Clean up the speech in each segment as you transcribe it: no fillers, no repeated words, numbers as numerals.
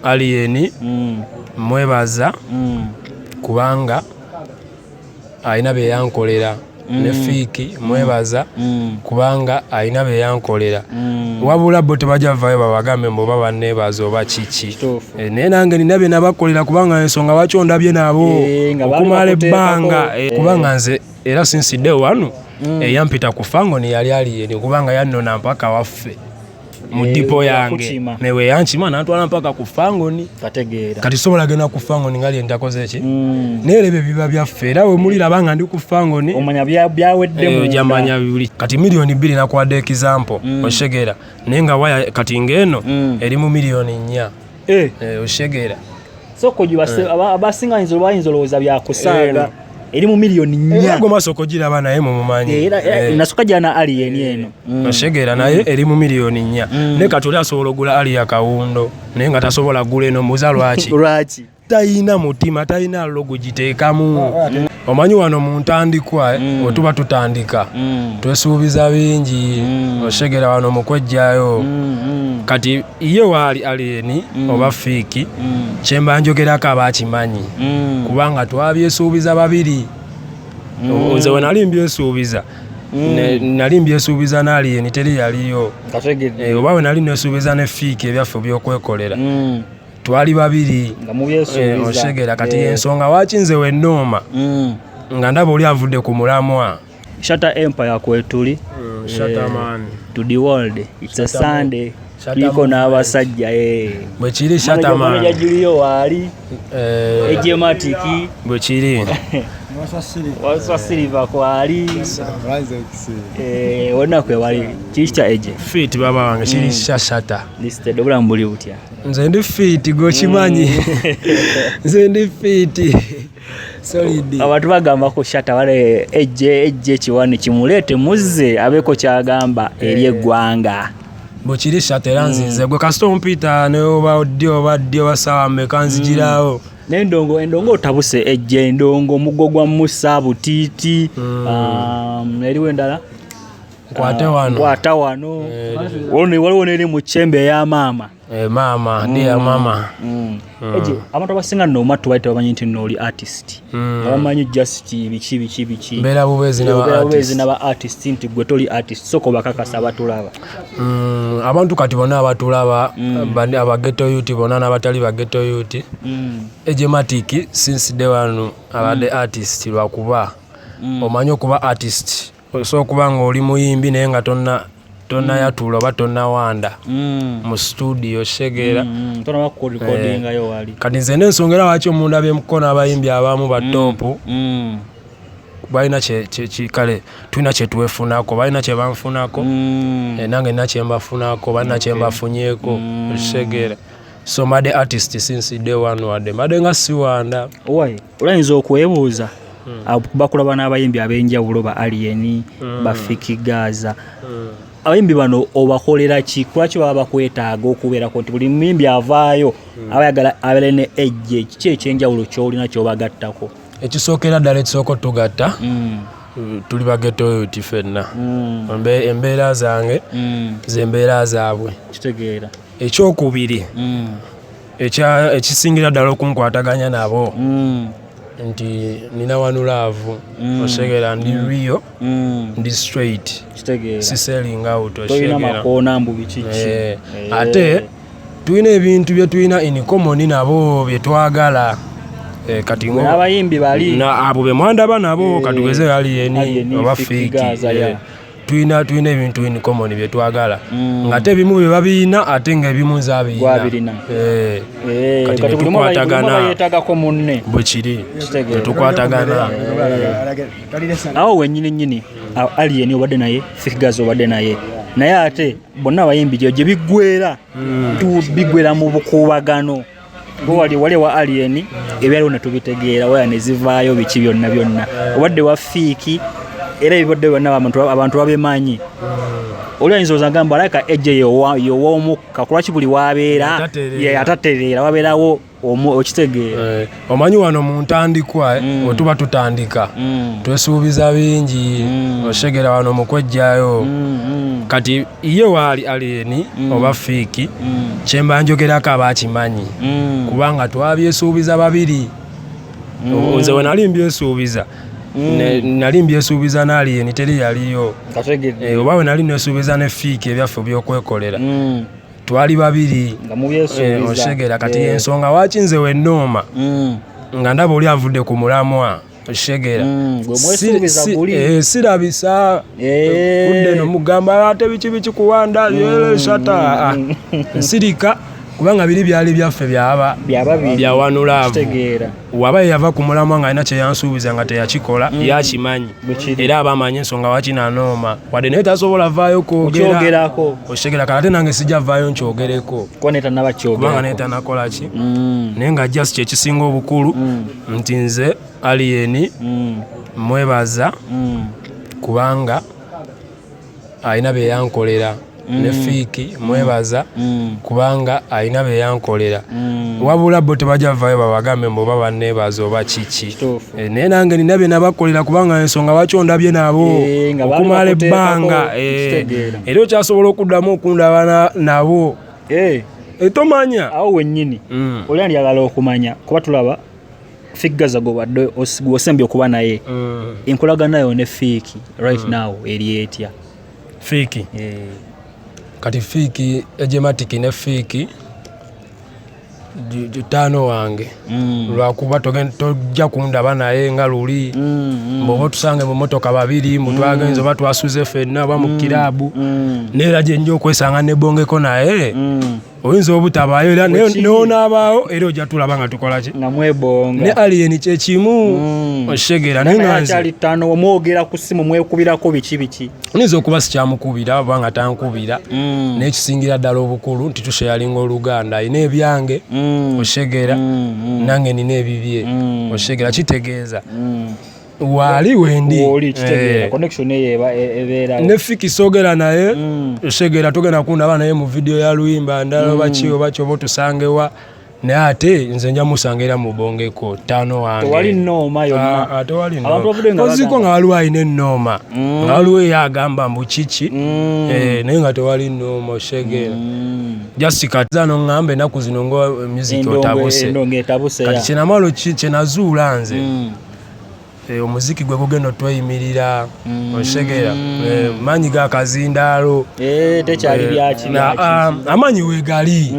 alien mwebaza kubanga alina bye yankolera ne Fiiki mwebaza kubanga alina bye yankolera wabula bo tebajavayo babagambe mbo baba nebaza oba kiki naye nange nina bye nabakolera kubanga ensonga lwaki ondabye nabo okumala ebbanga kubanga nze era sinsidde wano eyampita ku Fangoni yali alien kubanga yannona mpaka waffe mu dipo yange newe yankima nantwala mpaka ku Fangoni kati sobola genda ku Fangoni ngali ndakoze ki nerebe biba byaffe era we mulira banga ndi ku Fangoni omanya byawedde mu jamanya bibuli kati milioni 2 na kwa example oshegera nenga waya kati ngeno eri mu milioni 4 oshegera soko jiwase abasinga inzoloza byakusanga eri mu milioni 4 goma soko jira bana yemo mumanyi nasuka jana alien eno oshegera naye eri mu milioni 4 ne katuli asobola gula ali ya kawundo nenga tasobola gula eno muza lwaki tayina mutima tayina logo jiteekamu omanyi wano mu ntandikwa otuba tutandika twesuubiza bingi oshegera wano mukwejjayo kati ye wali alien oba Fiiki kyemba njogerako abakimanyi kubanga twabyesuubiza babiri nze we nali mbyesuubiza nali mbyesuubiza na alien teri yaliyo oba we nali nesuubiza ne Fiiki ebyaffe byokwekolera twali babiri oshegera kati ensonga waki nze wennooma nga ndaba oli avudde ku mulamwa Shatter Empire kwetuli Shatter man to the world it's a Sunday liko n'abasajja bwe kiri Shatter man Julio wali eje Matic bwe kiri waswa Silver kwali wonna kwe wali kicha eje fit baba wange kiri Shatter listed obula mbuli butya nze ndi fit go kimanyi nze ndi fit solid abantu bagamba ko Shatter wale eje kiwani kimulete muzze abeko kyagamba eri eggwanga bokiri Shatter nzinze gwe custom Peter ne oba odio basawa mekanzigirawo endongo otabuse eje endongo mugogwa musa butiti eri wendala kwata wano waliwo neri mu chembe ya mama mama ndiya mama eje abantu abasinga noma tuwaite bamanyi nti noli artist abamanyi just biki mbera bubezi n'aba artist nti gwe toli artist soko bakakasa abatulaba abantu kati bonna abatulaba bandi abageto youth bonna n'abatali bageto youth eje Matic since day one abade artist lwakuba omanyi okuba artist so kubanga oli muyimbi naye nga tonna yatula oba tonna wanda mu studio shegera tonna wa recording ayo wali kati nze nensongera lwaki omunda b'emukono abayimbi abamu batopu balina kale tulina kyetuwefunako balina kye banfunako nange nina kye mbafunako balina kye mbafunyeko shegera so made artist since day one wade made nga si wanda olayinza okwebuuza bakulaba n'abayimbi ab'enjawulo ba alien ba Fiiki Gaza abayimbi bano obakolera ki lwaki baba bakwetaaga okubeerako nti buli muyimbi avaayo abayagala abeere ne ejje kiki ekyenjawulo ky'olina ky'obagattako ekisookera ddala ekisooka otugatta tuli bageto youth ffenna embeera zange zembeera zaabwe kitegeera ekyokubiri ekisingira ddala okunkwataganya nabo nti nina wanulaavu osegera ndi real ndi straight si selling out osegera ate tulina ebintu bye tulina in common nabo bye twagala kati abayimbi bali abo be mwandaba nabo katugeze alien oba Fiiki tulina ebintu in common bye twagala ngate ebimu bye babiina ate ng'ebimu nzabirina kati tukwatagana yetagako munne bwe kiri tukwatagana awo wennyini alien obadde naye Fiiki Gaza obadde naye ate bonna abayimbi gye biggwera bigwera mu bukuubagano wali wa alien ebyaliwo ne tubitegeera waya ne zivaayo biki byonna obadde wa Fiiki era ebibadde byonna abantu babemanyi olwayinza ozagamba alaka ejje yow'omukka kulwaki buli wabeera atatereera wabeerawo okitegeera omanyi wano mu ntandikwa wetuba tutandika twesuubiza bingi oshegera wano mu kwejjayo kati ye waali alieni oba fiiki kyemba njogerako abakimanyi kubanga twabyesuubiza babiri nze we nali mbyesuubiza nali mbyesuubiza n'alieni teri yaliyo oba we nali nesuubiza ne fiiki ebyaffe byokwekolera twali babiri oshegera kati ensonga waki nze wennooma nga ndaba oli avudde ku mulamwa oshegera sirabisa kudde nomugamba ate biki kuwanda shata nsirika kubanga biri byali byaffe byawanulaavu waba yava ku mulamwa nga alina kyeyansuubiza nga teyakikola yakimanyi era abamanyi ensonga waki nanooma wadde naye tasobola vaayo kwogerako oshegera kale ate nange sijja vaayo nkyogereko kubanga naye tanakola ki naye nga just kyekisinga obukulu nti nze alieni mwebaza kubanga alina byeyankolera ne fiiki mwebaza kubanga alina byeyankolera wabula bo tebajja vaayo babagambe mboba banneebaza oba kiki naye nange nina bye nabakolera kubanga ensonga lwaki ondabye nabo okumala ebbanga era okyasobola okuddamu okundaba nabo tomanya awo wennyini oli andyagala okumanya kuba tulaba fiiki Gaza gobadde osembye okuba naye enkolaganayo ne fiiki right now eri etya fiiki kati fiiki Matic ne fiiki jutano wange lwakuba tojja kundaba naye nga luli mboba tusange mu motoka babiri mutwagenze oba twasuze ffenna oba mu kiraabu neera gye nja okwesanga nebongeko naye oyinza obutabaayo era neonaabaawo era ojja tulaba nga tukola ki nga mwebonga ne alieni kyekimu oshegera naye nga nze ttano omwogera ku ssimu mwekubirako biki oyinza okuba sikyamukubira oba nga tankubira naye kisingira ddala obukulu nti tusheyalinga oluganda alina ebyange oshegera nange nina ebibye oshegera kitegeeza wali wendi ne fiiki soogera naye oshegera togenda kundaba naye mu vidiyo ya luyimba ndala oba ki oba kyoba otusangewa naye ate nze nja musangira mu bongeko ttano wange tewali nnooma yonna oziko nga waliwo alina ennooma nga waliwo eyagamba mbu kiki naye nga tewali nnooma oshegera just kati zano ŋŋamba ennaku zino nga music otabuse kati kyenamalo kyenazuula nze omuziki gwe gugenda otweyimirira oshegera maanyi ga kazindaalo tekyali byaki amaanyi weegali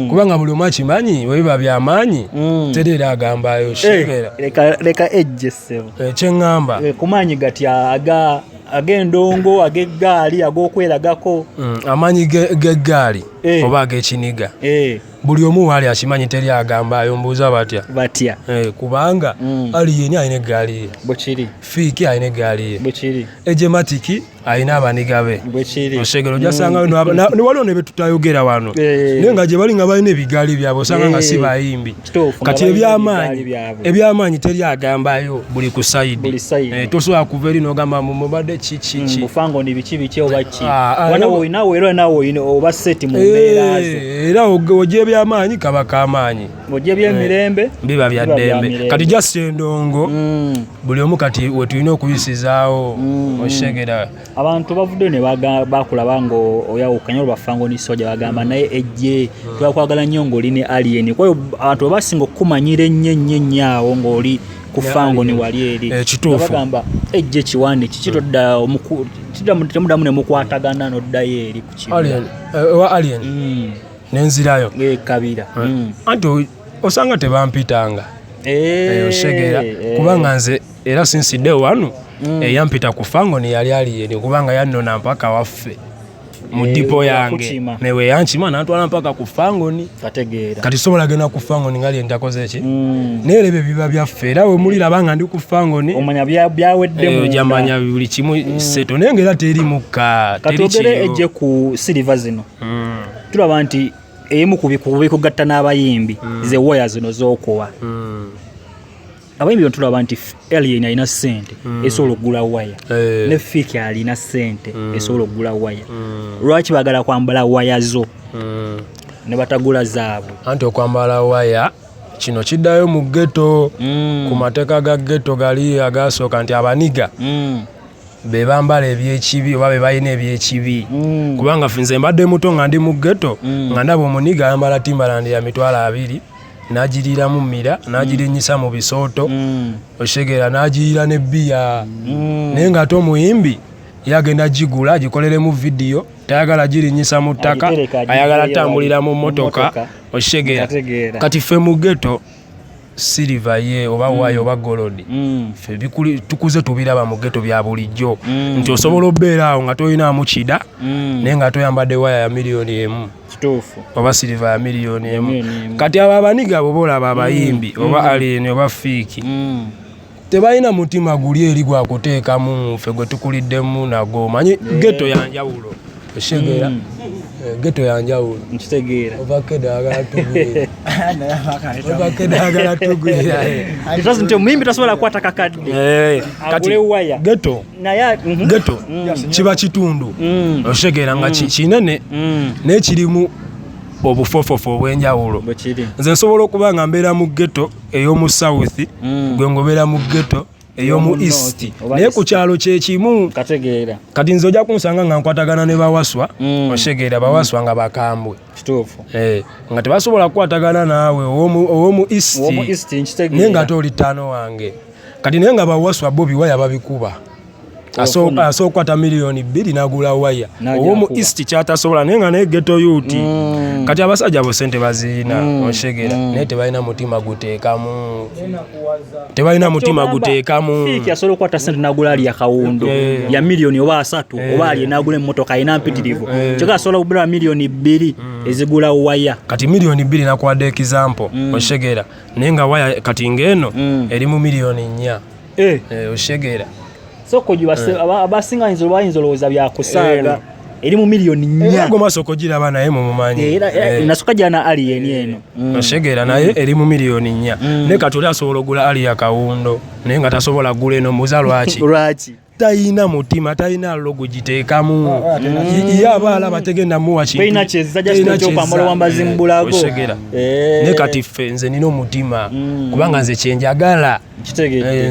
kubanga buli omu akimanyi webiba byamaanyi terera agambayo oshegera leka ejje ssebo kyeŋŋamba ku maanyi gati ag'endongo ag'eggaali ag'okweragako amaanyi g'eggaali oba ag'ekiniga buli omu waali akimanyi teri agambayo mbuuza batya kubanga alieni alina eggaali ye bwekiri fiiki alina eggaali ye Matic alina abaniga be oshegera ojasangayo waliwo ne betutayogera wano naye nga gye bali nga balina ebigaali byabwe osanga nga si bayimbi kati ebyamaanyi teri agambayo buli ku sayidi tosobola kuva eri n'ogamba mubadde kiki bufangoni biki oba ki nawe oba seti mu mbeera zo era ojja ebyamaanyi kaba kamaanyi ojja ebyemirembe biba bya ddembe kati just endongo buli omu kati wetulina okuyisizaawo oshegera abantu bavudde ne bakulaba nga oyawukanya olwafangoni soja bagamba naye ejje twakwagala nnyo ng'oli ne alieni kwayo abantu basinga okukumanyira ennyo awo ng'oli ku fangoni wali eri bagamba ejje kiwandi kikitodda temudamu ne mukwatagana n'oddayo eri ku kibira alien nenzirayo kabira anti osanga tebampitanga oshegera kubanga nze era sinsidde wano eyampita ku fangoni yali alieni kubanga yannona mpaka waffe mu dipo yange newe yankima nantwala mpaka ku fangoni kati sobola genda ku fangoni nga alien takoze ki naye ebyo biba byaffe era we muliraba nga ndi ku fangoni omanya byaweddemu jamanya buli kimu seto naye ngera teri mukka katogere ejje ku silver zino tulaba nti emu kubikugatta n'abayimbi ze waya zino z'okuwa abayimbi tulaba nti alien alina ssente esobola okugula waya ne fiiki alina ssente esobola okugula waya lwaki bagala kwambala waya zo ne batagula zaabwe anti okwambala waya kino kiddayo mu ghetto ku mateeka ga ghetto gali agasooka nti abaniga be bambala ebyekibi oba be balina ebyekibi kubanga nze mbadde muto nga ndi mu ghetto nga ndaba omuniga ayambala Timberland ya mitwalo 2 n'agirira mu mmira n'agirinyisa mu bisooto oshegera n'agirira ne bbiya naye nga ate omuyimbi yagenda gigula agikoleremu vidiyo tayagala girinyisa mu ttaka ayagala tambulira mu mmotoka oshegera kati ffe mu ghetto silver ye oba wayo oba golodi ffe tukuze tubiraba mu ghetto bya bulijjo nti osobola obbeera awo nga toyinaamu kida naye nga toyambadde waya ya miliyoni 1 kituufu oba silver ya miliyoni 1 kati abo abaniga abo boolaba abayimbi oba alien oba fiiki tebalina mutima guli eri gwakuteekamu ffe gwe tukuliddemu nago manyi ghetto yanjawulo oshegera ghetto yanjawulo nkitegeera ovakede agala tugwira nti omuyimbi tasobola kukwata kakadde agule waya ghetto kiba kitundu oshegera nga kinene naye kirimu obufofofo obw'enjawulo nze nsobola okuba nga mbeera mu ghetto ey'omu south gwe ngobeera mu ghetto ey'omu east naye ku kyalo kyekimu kati nze ojja kunsanga nga nkwatagana ne bawaswa oshegeera bawaswa nga bakambwe nga tebasobola kukwatagana naawe ow'omu east naye nga toli ttaano wange kati naye nga bawaswa bo biwaya babikuba asookwata miliyoni 2 nagula waya ow'omu east kyatasobola naye nga naye ghetto youth kati abasajja bo sente bazirina oshegera naye tebalina mutima guteekamu fiiki asobola okukwata sente nagula ali akawundo ya miliyoni oba 3 oba ali nagula emmotoka alina mpitirivu kyokka asobola okugula miliyoni 2 ezigula waya kati miliyoni 2 nakwadde example oshegera naye nga waya kati ng'eno eri mu miliyoni 4 oshegera soko abasinga bayinza olowooza byakusaaga eri mu miliyoni 4 gwe masoko giraba naye mumumanyi nasooka gyana alien eno oshegera naye eri mu miliyoni 4 naye kati oli asobola ogula ali akawundo naye nga tasobola gula eno mbuuza lwaki tayina mutima tayina logo giteekamu ye abaala bategenda muwa kintuoshegera naye kati ffe nze nina omutima kubanga nze kyenjagala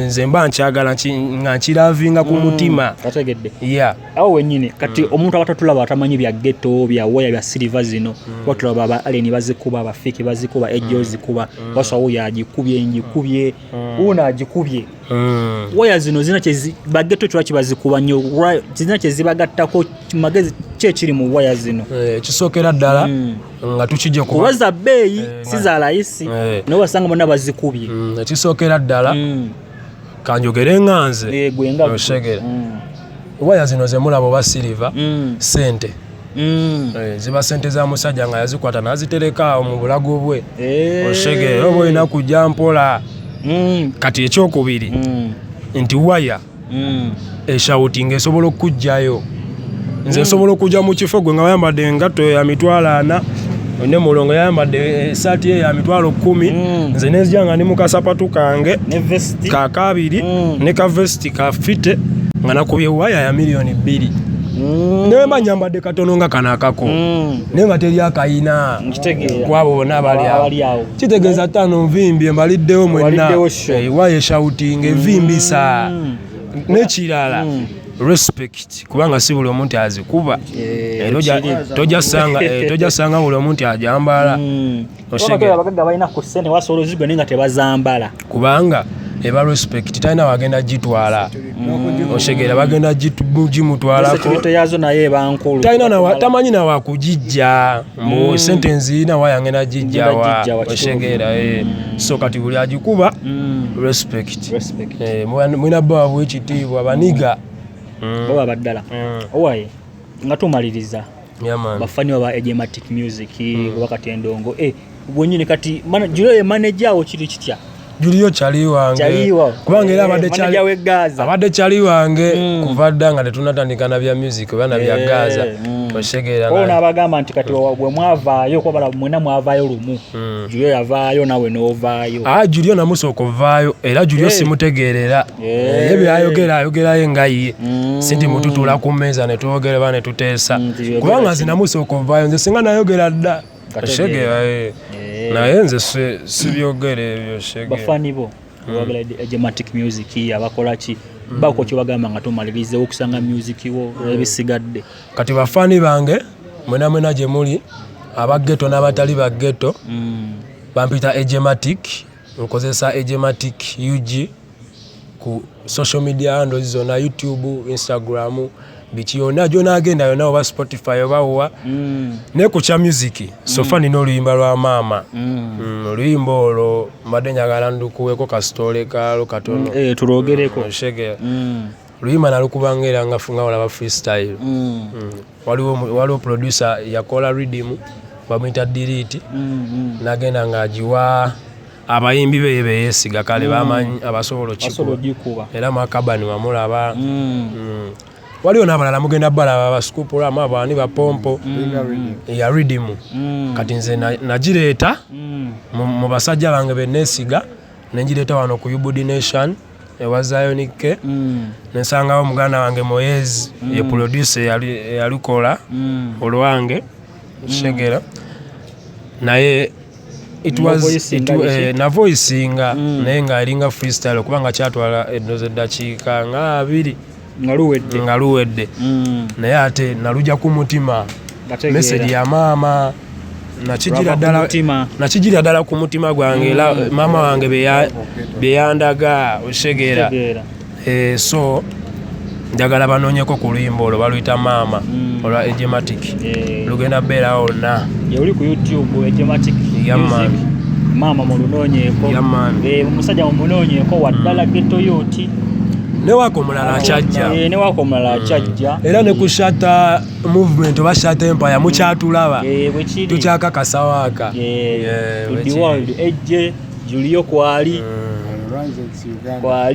nze mba nkyagala nga nkiravinga ku mutima awo wenyini kati omuntu abatatulaba atamanyi bya ghetto bya waya bya silver zino batulaba aba alien bazikuba abafiiki bazikuba ejjo zikuba baswawo yagikubye njikubye una agikubye waya zino zina baghetto twaki bazikuba nnyo zina kyezibagattako magezi kyekiri mu waya zino kisookera ddala nga tukijje kubaza bbeeyi si za layisi naye wasanga bonna bazikubye ekisookera ddala kanjogere nga nze oshegera waya zino zemulaba oba siliva sente ziba sente za musajja nga yazikwata nazitereka awo mu bulago bwe oshegera oba olina kujja mpola kati ekyokubiri nti waya eshawutinga esobola okujjayo nze nsobola okujja mu kifo gwe nga bayambadde engatto ya mitwalo 4 ne mulongo yayambadde esaati ye ya mitwalo 10 nze nezija nga ndi mu kasapatu kange kakabiri ne kavesiti kafite nga nakubye waya ya miliyoni 2 newe mba nyambadde katono nga kano akako naye nga teri akayina kwabo bonna abali awo kitegeeza ttaano nvimbye mbaliddewo mwenna waya eshawutinga evimbisa nekirala respect kubanga si buli omuntu azikuba tojja sanga buli omuntu ajambala abagagga balina ku ssente wasobola ozigwa naye nga tebazambala kubanga eba respect talina wagenda gitwala oshegera bagenda gimutwalako yazo naye bankulu tamanyi nawakugijja mbu sente nzirina wayangenda gijjawa oshegera so kati buli agikuba respect mwina baba bwekitiibwa abaniga baba baddala owaye nga tumaliriza bafani baba Matic music wakati endongo bwenyini kati julo ye manager awo kiri kitya Julio chali wange kubanga era abadde chali wange kuva dda nga tetunatandikana bya music bana bya Gaza oshegera ona abagamba nti kati bwe mwavaayo kuba mwena mwavaayo lumu Julio yavaayo nawe novaayo Julio namusoko vaayo era Julio simutegerera yebe ayogera yengaye sinti mututula ku meza ne tuogere bane tuteesa kubanga zina musoko vaayo nze singa nayogera dda shege naye nze sibyogere ebyo shege bafani bo wagala Matic music abakola ki bako kyo bagamba nga tumalirize okusanga music wo ebisigadde kati bafani bange mwena gye muli abageto n'abatali bageto bampita Matic nkozesa Matic UG ku social media handles zona YouTube, Instagram, bichi yona jona agenda yona oba Spotify oba wa ne ku cha music so fani no luyimba lwa mama luyimbo olwo mbadde njagala ndukuweko ka story kalo katono tulogereko shege luyimba nalukubangera nga funga wala ba freestyle waliwo producer yakola rhythm bamwita delete nagenda ngajiwa abayimbi bebe yesiga kale bamanyi abasobolo kikuba era makabani wamulaba waliwo n'abalala mugenda balaba basukupula amabani bapompo ya rhythm kati nze nagireeta mu basajja bange benesiga nengireeta wano ku Ubud Nation ewa Zionike nensangawo muganda wange Moyez ye producer yalikola olwange shegera naye it was na voicinga naye nga alinga freestyle kubanga kyatwala edoze dakiika nga 2 ngaluwedde naye ate naluja ku mutima message ya mama nakijira ddala ku mutima gwange era mama wange beyandaga oshegera so njagala banoonyeko ku luyimba olwo baluyita mama olwa Matic lugenda beera wonna uli ku YouTube Matic mama mulunoonyeeko omusajja mumunoonyeeko waddala geto yoti newako mulala achajja era ne ku Shatta movement oba Shatta Empire mukyatulaba tukyakakasa waaka the world ejje Julio kwali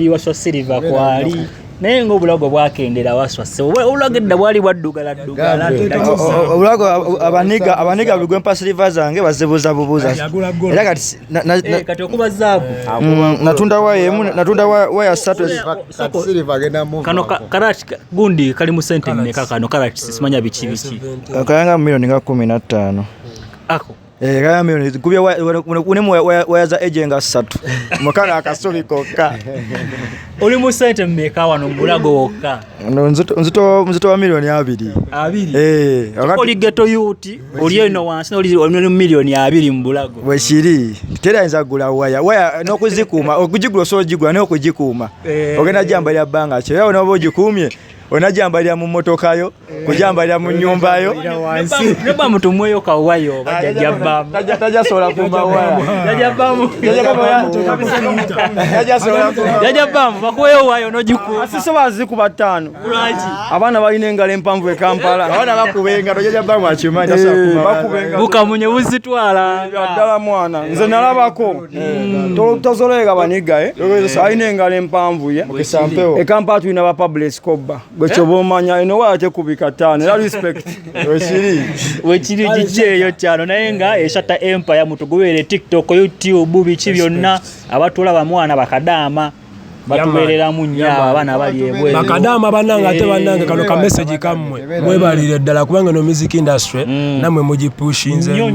waswa Silver kwali naye ng'obulago bwakendera waswa obulagedda bwali bwaddugala obulago abaniga bigwempa Silver zange bazibuuza era kati okuba zaabu natunda waya 3 Silver agenda mu kano karati gundi kali mu sente mmeka kano karati simanya biki kayanga milioni nga 15 ako kaya milioni kubya waya za ejenga 3 mukana akasoli kokka oli mu sente mmeka wano mbulago wokka nzito wa milioni 2 oli geto yuti oli eno wansi oli milioni 2 mbulago weshiri tera nza gula waya n'okuzikuuma okugigula so gigula ne okugikuuma ogenda jamba lya banga kyo yawo n'obo gikumye onajambalira mu motoka yo kujambalira mu nyumba yo neba mtu mweyo kawayo bajabamu tajasola kumba waya tajabamu bakweyo wayo nojiku asiso bazikuba 5 abana balina engalo empanvu e Kampala abana bakubenga tajabamu akimanyi bakubenga bukamunye buzitwala ddala mwana nze nalabako tozolega baniga alina engalo empanvu ye e Kampala tulina ba public scoba gwecho bomanya ino wate kubika 5 la respect wechiri jijeyo cyano naye nga Shatta Empire mutugubere TikTok YouTube bichi byonna abatula bamwana bakadama batuberera munya abana bali ebwe bakadama bananga ate bananga kano ka message kamwe mwebalire ddala kubanga no music industry namwe mugipushinze nnyo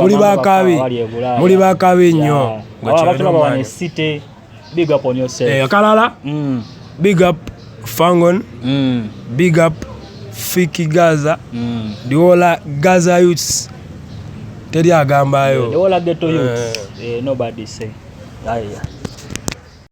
muri bakabi nnyo abatula bane city big up on yourself kalala big up Fangon, big up Fiki Gaza, the whole Gaza youths. Teri agamba yo. The whole ghetto youths. Nobody say.